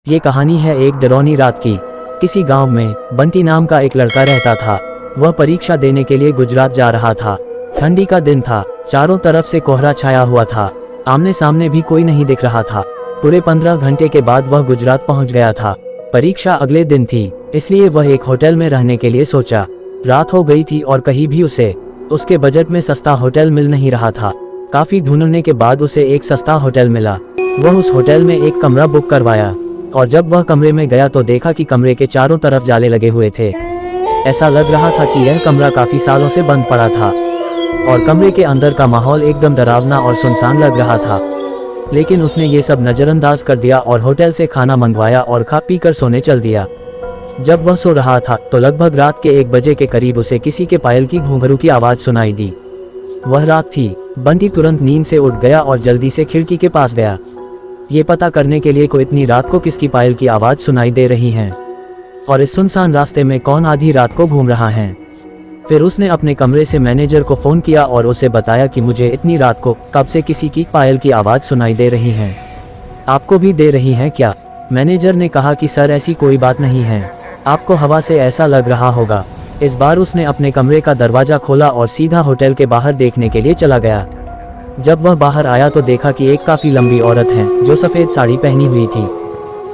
ये कहानी है एक डरावनी रात की। किसी गांव में बंटी नाम का एक लड़का रहता था। वह परीक्षा देने के लिए गुजरात जा रहा था। ठंडी का दिन था, चारों तरफ से कोहरा छाया हुआ था। आमने सामने भी कोई नहीं दिख रहा था। पूरे 15 घंटे के बाद वह गुजरात पहुंच गया था। परीक्षा अगले दिन थी, इसलिए वह एक होटल में रहने के लिए सोचा। रात हो गई थी और कहीं भी उसके बजट में सस्ता होटल मिल नहीं रहा था। काफी ढूंढने के बाद उसे एक सस्ता होटल मिला। वह उस होटल में एक कमरा बुक करवाया और जब वह कमरे में गया तो देखा कि कमरे के चारों तरफ जाले लगे हुए थे। ऐसा लग रहा था कि यह कमरा काफी सालों से बंद पड़ा था और कमरे के अंदर का माहौल एकदम डरावना और सुनसान लग रहा था। लेकिन उसने ये सब नजरअंदाज कर दिया और होटल से खाना मंगवाया और खा पी कर सोने चल दिया। जब वह सो रहा था तो लगभग रात के 1 बजे के करीब उसे किसी के पायल की घुंघरू की आवाज सुनाई दी। वह रात थी। बंटी तुरंत नींद से उठ गया और जल्दी से खिड़की के पास गया, ये पता करने के लिए को इतनी रात को किसकी पायल की आवाज सुनाई दे रही है और इस सुनसान रास्ते में कौन आधी रात को घूम रहा है। फिर उसने अपने कमरे से मैनेजर को फोन किया और उसे बताया कि मुझे इतनी रात को कब से किसी की पायल की आवाज सुनाई दे रही है, आपको भी दे रही है क्या? मैनेजर ने कहा कि सर ऐसी कोई बात नहीं है, आपको हवा से ऐसा लग रहा होगा। इस बार उसने अपने कमरे का दरवाजा खोला और सीधा होटल के बाहर देखने के लिए चला गया। जब वह बाहर आया तो देखा कि एक काफी लंबी औरत है जो सफेद साड़ी पहनी हुई थी।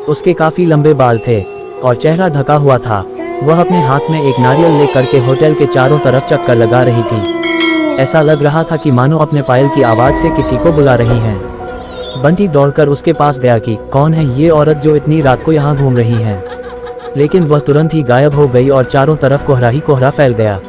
उसके काफी लंबे बाल थे और चेहरा ढका हुआ था। वह अपने हाथ में एक नारियल लेकर के होटल के चारों तरफ चक्कर लगा रही थी। ऐसा लग रहा था कि मानो अपने पायल की आवाज से किसी को बुला रही है। बंटी दौड़कर उसके पास गया कि कौन है ये औरत जो इतनी रात को यहाँ घूम रही है, लेकिन वह तुरंत ही गायब हो गई और चारों तरफ कोहरा ही कोहरा फैल गया।